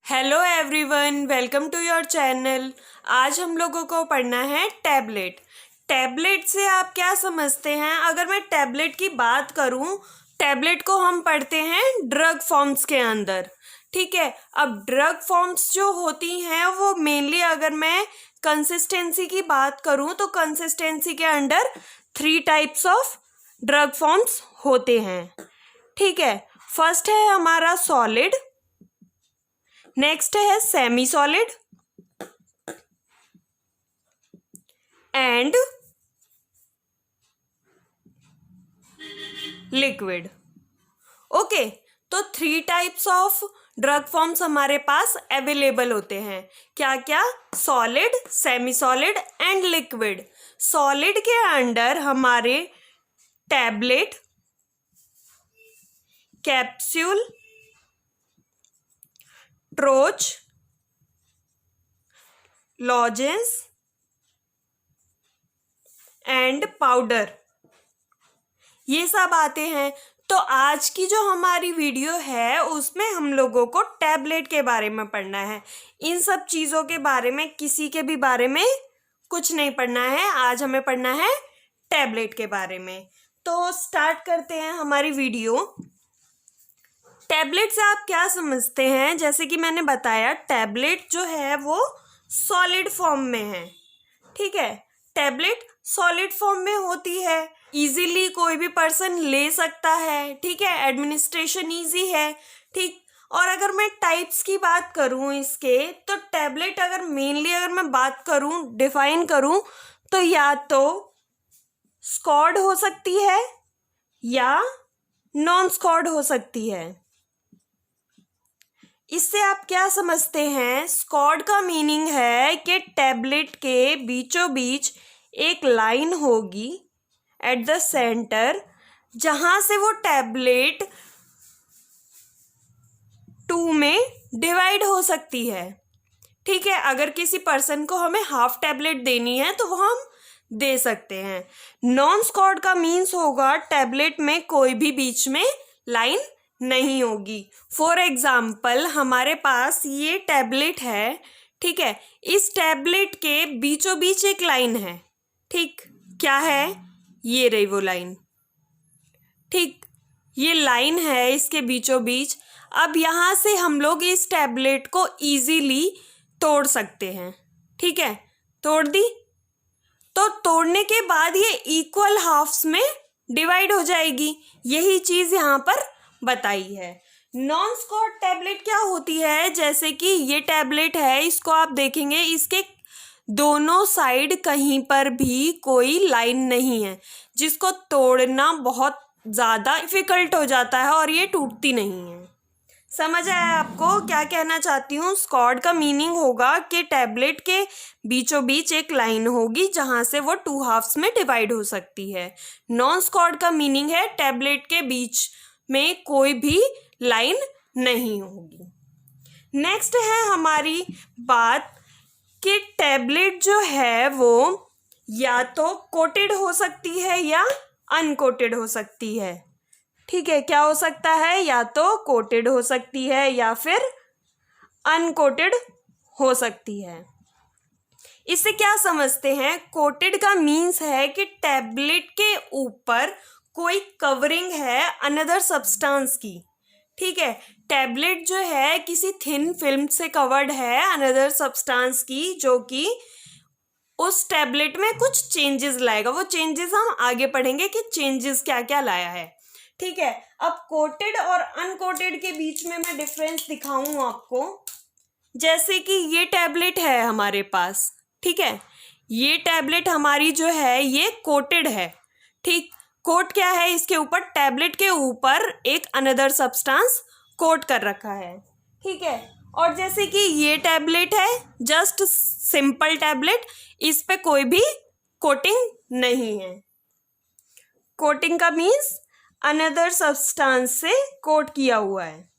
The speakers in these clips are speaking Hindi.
Hello everyone, welcome to your channel. आज हम लोगों को पढ़ना है टैबलेट। टैबलेट से आप क्या समझते हैं? अगर मैं टैबलेट की बात करूं, टैबलेट को हम पढ़ते हैं ड्रग फॉर्म्स के अंदर। ठीक है, अब ड्रग फॉर्म्स जो होती हैं वो मेनली, अगर मैं कंसिस्टेंसी की बात करूं तो कंसिस्टेंसी के under 3 types of drug forms होते हैं। ठीक है, फर्स्ट है हमारा सॉलिड, नेक्स्ट है semi solid and liquid. Okay, तो 3 टाइप्स ऑफ ड्रग फॉर्म्स हमारे पास अवेलेबल होते हैं। क्या क्या? Solid, semi solid and liquid. Solid के अंडर हमारे tablet, capsule, troche, lozenges and powder, ये सब आते हैं। तो आज की जो हमारी वीडियो है उसमें हम लोगों को टैबलेट के बारे में पढ़ना है। इन सब चीज़ों के बारे में, किसी के भी बारे में कुछ नहीं पढ़ना है। आज हमें पढ़ना है टैबलेट के बारे में। तो स्टार्ट करते हैं हमारी वीडियो। टैबलेट से आप क्या समझते हैं? जैसे कि मैंने बताया, टैबलेट जो है वो सॉलिड फॉर्म में है। ठीक है, टैबलेट सॉलिड फॉर्म में होती है, इजीली कोई भी पर्सन ले सकता है। ठीक है, एडमिनिस्ट्रेशन इजी है। ठीक, और अगर मैं टाइप्स की बात करूं इसके, तो टैबलेट अगर मेनली अगर मैं बात करूं, डिफाइन करूं, तो या तो स्क्वाड हो सकती है या नॉन स्क्वाड हो सकती है। इससे आप क्या समझते हैं? स्क्वाड का मीनिंग है कि टैबलेट के बीचों बीच एक लाइन होगी एट द सेंटर, जहां से वो टैबलेट 2 में डिवाइड हो सकती है। ठीक है, अगर किसी पर्सन को हमें हाफ टैबलेट देनी है तो वो हम दे सकते हैं। नॉन स्क्वाड का मीन्स होगा टैबलेट में कोई भी बीच में लाइन नहीं होगी। फॉर एग्जाम्पल, हमारे पास ये टैबलेट है। ठीक है, इस टैबलेट के बीचों बीच एक लाइन है। ठीक, क्या है? ये रही वो लाइन। ठीक, ये लाइन है इसके बीचों बीच। अब यहाँ से हम लोग इस टैबलेट को इजीली तोड़ सकते हैं। ठीक है, तोड़ दी, तो तोड़ने के बाद ये इक्वल हाफ्स में डिवाइड हो जाएगी। यही चीज यहाँ पर बताई है। नॉन स्क्वाड टैबलेट क्या होती है? जैसे कि ये टैबलेट है, इसको आप देखेंगे, इसके दोनों साइड कहीं पर भी कोई लाइन नहीं है, जिसको तोड़ना बहुत ज़्यादा डिफिकल्ट हो जाता है और ये टूटती नहीं है। समझ आया आपको क्या कहना चाहती हूँ? स्क्वाड का मीनिंग होगा कि टैबलेट के बीचों बीच एक लाइन होगी जहां से वो 2 हाफ्स में डिवाइड हो सकती है। नॉन स्क्वाड का मीनिंग है टैबलेट के बीच में कोई भी लाइन नहीं होगी। नेक्स्ट है हमारी बात कि टैबलेट जो है वो या तो कोटेड हो सकती है या अनकोटेड हो सकती है। ठीक है, क्या हो सकता है? या तो कोटेड हो सकती है या फिर अनकोटेड हो सकती है। इससे क्या समझते हैं? कोटेड का मीन्स है कि टैबलेट के ऊपर कोई कवरिंग है अनदर सब्सटेंस की। ठीक है, टैबलेट जो है किसी थिन फिल्म से कवर्ड है अनदर सब्सटेंस की, जो कि उस टैबलेट में कुछ चेंजेस लाएगा। वो चेंजेस हम आगे पढ़ेंगे कि चेंजेस क्या क्या लाया है। ठीक है, अब कोटेड और अनकोटेड के बीच में मैं डिफरेंस दिखाऊं आपको। जैसे कि ये टैबलेट है हमारे पास। ठीक है, ये टैबलेट हमारी जो है ये कोटेड है। ठीक, कोट क्या है? इसके ऊपर, टैबलेट के ऊपर एक अनदर सब्सटेंस कोट कर रखा है। ठीक है, और जैसे कि ये टैबलेट है जस्ट सिंपल टैबलेट, इस पे कोई भी कोटिंग नहीं है। कोटिंग का मीन्स अनदर सब्सटेंस से कोट किया हुआ है।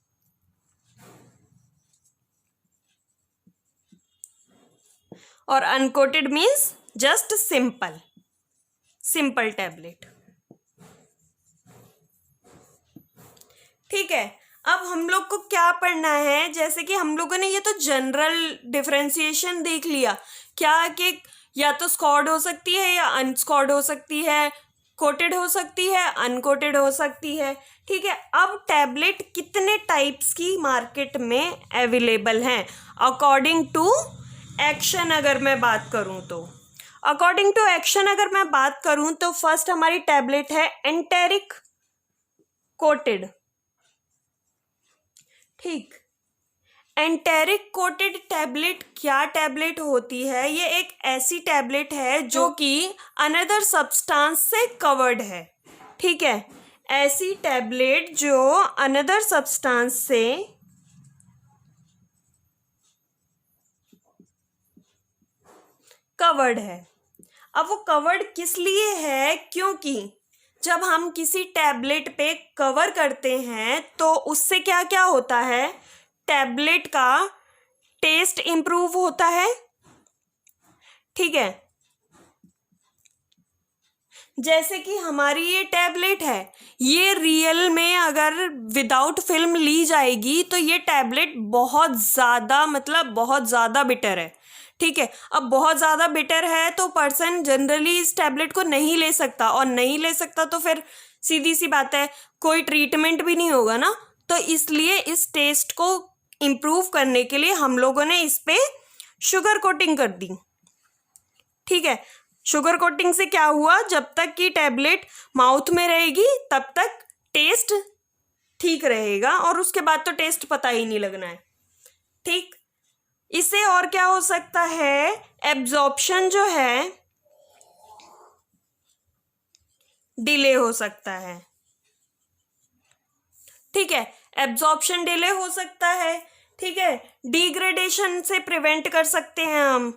और uncoated means just simple tablet. ठीक है, अब हम लोग को क्या पढ़ना है, जैसे कि हम लोगों ने ये तो जनरल डिफरेंशिएशन देख लिया क्या कि या तो स्कॉर्ड हो सकती है या अनस्कॉर्ड हो सकती है, कोटेड हो सकती है, अनकोटेड हो सकती है। ठीक है, अब टैबलेट कितने टाइप्स की मार्केट में अवेलेबल हैं अकॉर्डिंग टू एक्शन अगर मैं बात करूं तो। अकॉर्डिंग टू एक्शन अगर मैं बात करूं तो फर्स्ट हमारी टैबलेट है एंटेरिक कोटेड। ठीक, एंटेरिक कोटेड टैबलेट क्या टैबलेट होती है? ये एक ऐसी टैबलेट है जो कि अनदर सब्सटेंस से कवर्ड है। ठीक है, ऐसी टैबलेट जो अनदर सब्सटेंस से कवर्ड है। अब वो कवर्ड किस लिए है? क्योंकि जब हम किसी टैबलेट पे कवर करते हैं तो उससे क्या क्या होता है, टैबलेट का टेस्ट इम्प्रूव होता है। ठीक है, जैसे कि हमारी ये टैबलेट है, ये रियल में अगर विदाउट फिल्म ली जाएगी तो ये टैबलेट बहुत ज़्यादा मतलब बहुत ज़्यादा बिटर है। ठीक है, अब बहुत ज़्यादा बिटर है तो पर्सन जनरली इस टैबलेट को नहीं ले सकता, और नहीं ले सकता तो फिर सीधी सी बात है कोई ट्रीटमेंट भी नहीं होगा ना। तो इसलिए इस टेस्ट को इम्प्रूव करने के लिए हम लोगों ने इस पे शुगर कोटिंग कर दी। ठीक है, शुगर कोटिंग से क्या हुआ, जब तक कि टैबलेट माउथ में रहेगी तब तक टेस्ट ठीक रहेगा और उसके बाद तो टेस्ट पता ही नहीं लगना है। ठीक, इससे और क्या हो सकता है, एब्जॉर्प्शन जो है डिले हो सकता है। ठीक है, एब्जॉर्प्शन डिले हो सकता है। ठीक है, डिग्रेडेशन से प्रिवेंट कर सकते हैं हम।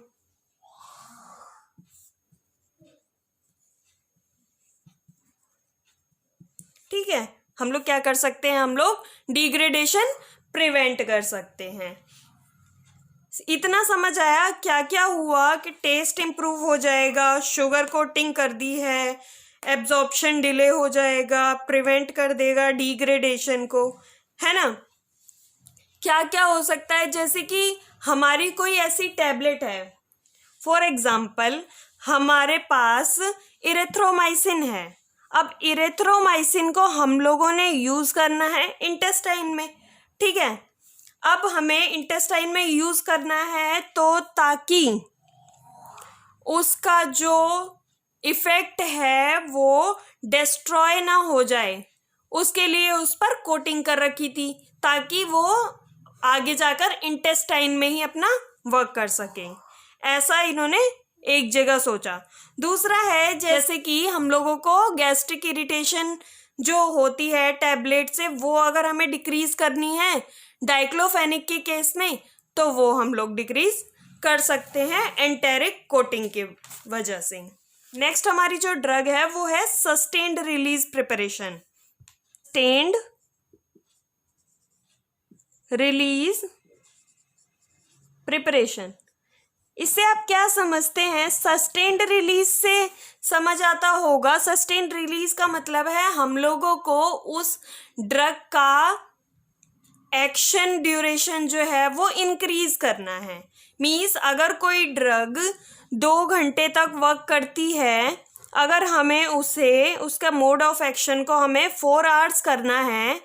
ठीक है, हम लोग क्या कर सकते हैं, हम लोग डिग्रेडेशन प्रिवेंट कर सकते हैं। इतना समझ आया क्या क्या हुआ कि टेस्ट इम्प्रूव हो जाएगा, शुगर कोटिंग कर दी है, एब्जॉर्प्शन डिले हो जाएगा, प्रिवेंट कर देगा डिग्रेडेशन को, है ना। क्या क्या हो सकता है, जैसे कि हमारी कोई ऐसी टैबलेट है, फॉर एग्जाम्पल हमारे पास इरेथ्रोमाइसिन है। अब इरेथ्रोमाइसिन को हम लोगों ने यूज़ करना है इंटेस्टाइन में। ठीक है, अब हमें इंटेस्टाइन में यूज़ करना है तो ताकि उसका जो इफ़ेक्ट है वो डिस्ट्रॉय ना हो जाए, उसके लिए उस पर कोटिंग कर रखी थी ताकि वो आगे जाकर इंटेस्टाइन में ही अपना वर्क कर सके। ऐसा इन्होंने एक जगह सोचा। दूसरा है, जैसे कि हम लोगों को गैस्ट्रिक इरिटेशन जो होती है टैबलेट से, वो अगर हमें डिक्रीज करनी है डाइक्लोफेनिक के केस में, तो वो हम लोग डिक्रीज कर सकते हैं एंटेरिक कोटिंग की वजह से। नेक्स्ट हमारी जो ड्रग है वो है sustained release preparation. Sustained release preparation, इससे आप क्या समझते हैं? सस्टेन्ड रिलीज से समझ आता होगा, सस्टेन्ड रिलीज का मतलब है हम लोगों को उस ड्रग का एक्शन ड्यूरेशन जो है वो इंक्रीज करना है। मीन्स अगर कोई ड्रग 2 घंटे तक वर्क करती है, अगर हमें उसे उसका मोड ऑफ एक्शन को हमें 4 आवर्स करना है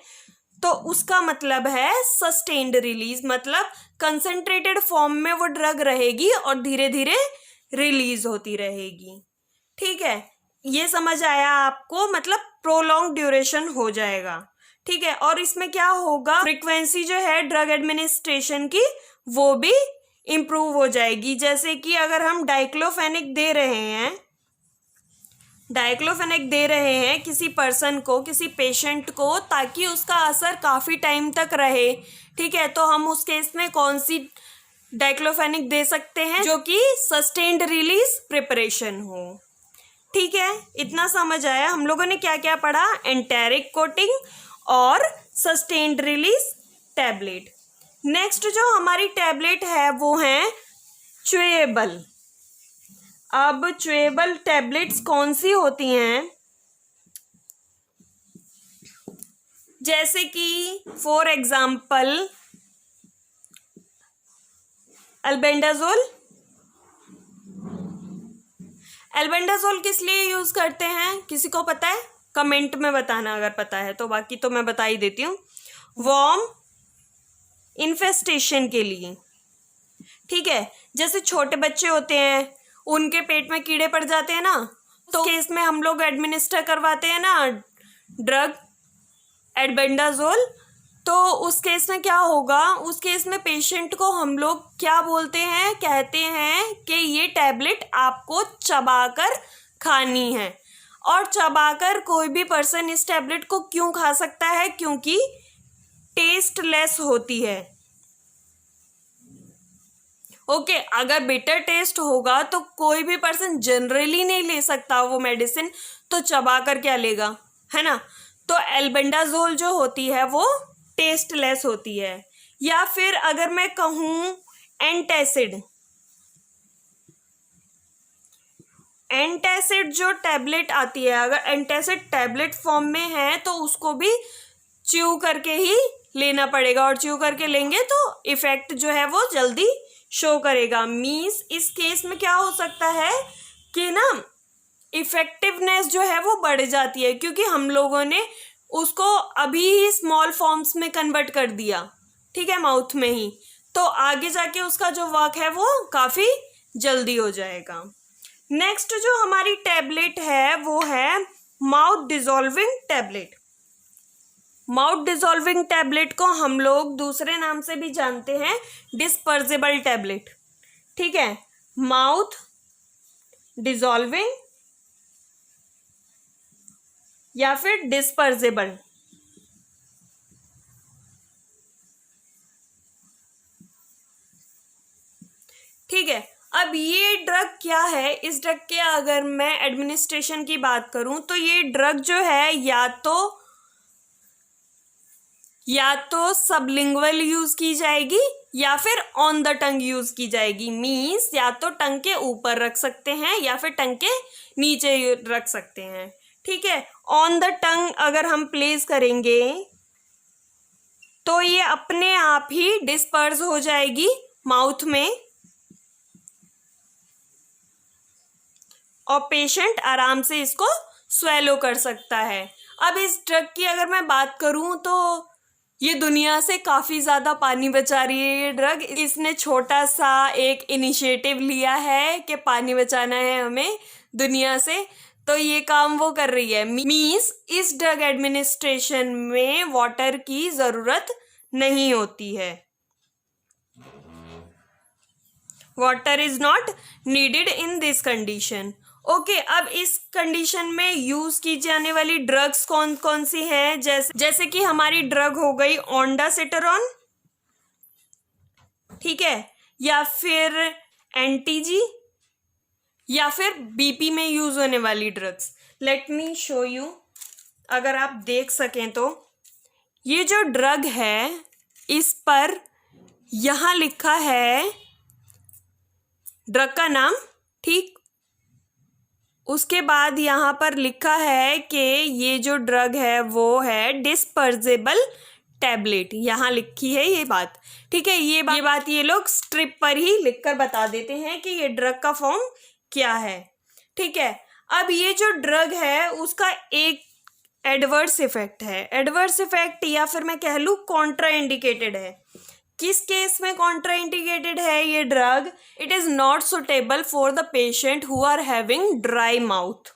तो उसका मतलब है सस्टेन्ड रिलीज, मतलब कंसंट्रेटेड फॉर्म में वो ड्रग रहेगी और धीरे धीरे रिलीज होती रहेगी। ठीक है, ये समझ आया आपको, मतलब प्रोलॉन्ग ड्यूरेशन हो जाएगा। ठीक है, और इसमें क्या होगा, फ्रीक्वेंसी जो है ड्रग एडमिनिस्ट्रेशन की वो भी इम्प्रूव हो जाएगी। जैसे कि अगर हम डाइक्लोफेनिक दे रहे हैं किसी पर्सन को, किसी पेशेंट को, ताकि उसका असर काफ़ी टाइम तक रहे। ठीक है, तो हम उस केस में कौन सी डाइक्लोफेनिक दे सकते हैं, जो कि सस्टेन्ड रिलीज प्रिपरेशन हो। ठीक है, इतना समझ आया। हम लोगों ने क्या क्या पढ़ा, एंटेरिक कोटिंग और सस्टेन्ड रिलीज टैबलेट। नेक्स्ट जो हमारी टैबलेट है वो है च्यूएबल। अब च्यूएबल टैबलेट्स कौन सी होती हैं, जैसे कि फॉर एग्जाम्पल अल्बेंडाजोल। एल्बेंडाजोल किस लिए यूज करते हैं, किसी को पता है? कमेंट में बताना अगर पता है तो, बाकी तो मैं बता ही देती हूँ। वर्म इन्फेस्टेशन के लिए, ठीक है। जैसे छोटे बच्चे होते हैं, उनके पेट में कीड़े पड़ जाते हैं ना, तो केस में हम लोग एडमिनिस्टर करवाते हैं ना ड्रग एल्बेंडाजोल। तो उस केस में क्या होगा, उस केस में पेशेंट को हम लोग क्या बोलते हैं, कहते हैं कि ये टैबलेट आपको चबाकर खानी है। और चबाकर कोई भी पर्सन इस टैबलेट को क्यों खा सकता है, क्योंकि टेस्टलेस होती है। ओके, अगर बिटर टेस्ट होगा तो कोई भी पर्सन जनरली नहीं ले सकता वो मेडिसिन, तो चबाकर क्या लेगा, है ना। तो एल्बेंडाजोल जो होती है वो टेस्टलेस होती है। या फिर अगर मैं कहूँ एंटासिड, एंटासिड जो टैबलेट आती है, अगर एंटासिड टैबलेट फॉर्म में है तो उसको भी च्यू करके ही लेना पड़ेगा, और च्यू करके लेंगे तो इफेक्ट जो है वो जल्दी शो करेगा। मीन्स इस केस में क्या हो सकता है कि ना इफेक्टिवनेस जो है वो बढ़ जाती है, क्योंकि हम लोगों ने उसको अभी ही स्मॉल फॉर्म्स में कन्वर्ट कर दिया, ठीक है, माउथ में ही, तो आगे जाके उसका जो वर्क है वो काफ़ी जल्दी हो जाएगा। नेक्स्ट जो हमारी टैबलेट है वो है mouth dissolving tablet. Mouth dissolving tablet को हम लोग दूसरे नाम से भी जानते हैं, डिस्पर्जेबल टैबलेट, ठीक है। माउथ डिसॉल्विंग या फिर डिस्पर्जेबल। ठीक है, अब ये ड्रग क्या है, इस ड्रग के अगर मैं एडमिनिस्ट्रेशन की बात करूं तो ये ड्रग जो है या तो सबलिंगुअल यूज की जाएगी या फिर ऑन द टंग यूज की जाएगी। मीन्स या तो टंग के ऊपर रख सकते हैं या फिर टंग के नीचे रख सकते हैं, ठीक है। ऑन द टंग अगर हम प्लेस करेंगे तो ये अपने आप ही डिस्पर्स हो जाएगी माउथ में और पेशेंट आराम से इसको स्वेलो कर सकता है। अब इस ड्रग की अगर मैं बात करूं तो ये दुनिया से काफ़ी ज़्यादा पानी बचा रही है ये ड्रग। इसने छोटा सा एक इनिशिएटिव लिया है कि पानी बचाना है हमें दुनिया से, तो ये काम वो कर रही है। मीन्स इस ड्रग एडमिनिस्ट्रेशन में वाटर की ज़रूरत नहीं होती है, water is not needed in this condition. Okay, अब इस कंडीशन में यूज की जाने वाली ड्रग्स कौन कौन सी हैं, जैसे कि हमारी ड्रग हो गई ओंडासिट्रान, ठीक है, या फिर एंटीजी, या फिर बीपी में यूज होने वाली drugs. Let me show you, अगर आप देख सकें तो ये जो ड्रग है इस पर यहाँ लिखा है ड्रग का नाम, ठीक, उसके बाद यहाँ पर लिखा है कि ये जो ड्रग है वो है डिस्पर्जेबल टैबलेट, यहाँ लिखी है ये बात, ठीक है। ये बात ये लोग स्ट्रिप पर ही लिखकर बता देते हैं कि ये ड्रग का फॉर्म क्या है, ठीक है। अब ये जो ड्रग है उसका एक एडवर्स इफेक्ट है, एडवर्स इफेक्ट या फिर मैं कह लूँ कॉन्ट्रा इंडिकेटेड है। किस केस में कॉन्ट्रा इंडिकेटेड है ये ड्रग? It is not suitable for the patient who are having dry mouth,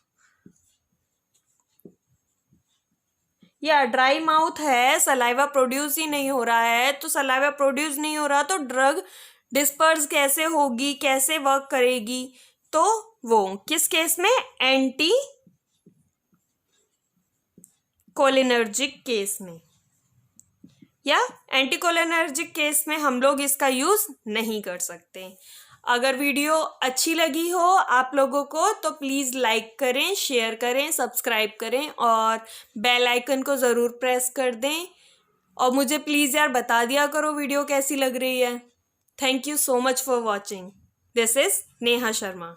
या ड्राई माउथ है, सलाइवा प्रोड्यूस ही नहीं हो रहा है, तो सलाइवा प्रोड्यूस नहीं हो रहा तो ड्रग डिस्पर्स कैसे होगी, कैसे वर्क करेगी? तो वो किस केस में, एंटी कोलिनर्जिक केस में या एंटीकोलिनर्जिक केस में हम लोग इसका यूज नहीं कर सकते। अगर वीडियो अच्छी लगी हो आप लोगों को तो प्लीज़ लाइक करें, शेयर करें, सब्सक्राइब करें और बेल आइकन को ज़रूर प्रेस कर दें। और मुझे प्लीज़ यार बता दिया करो वीडियो कैसी लग रही है। Thank you so much for watching. This is Neha Sharma.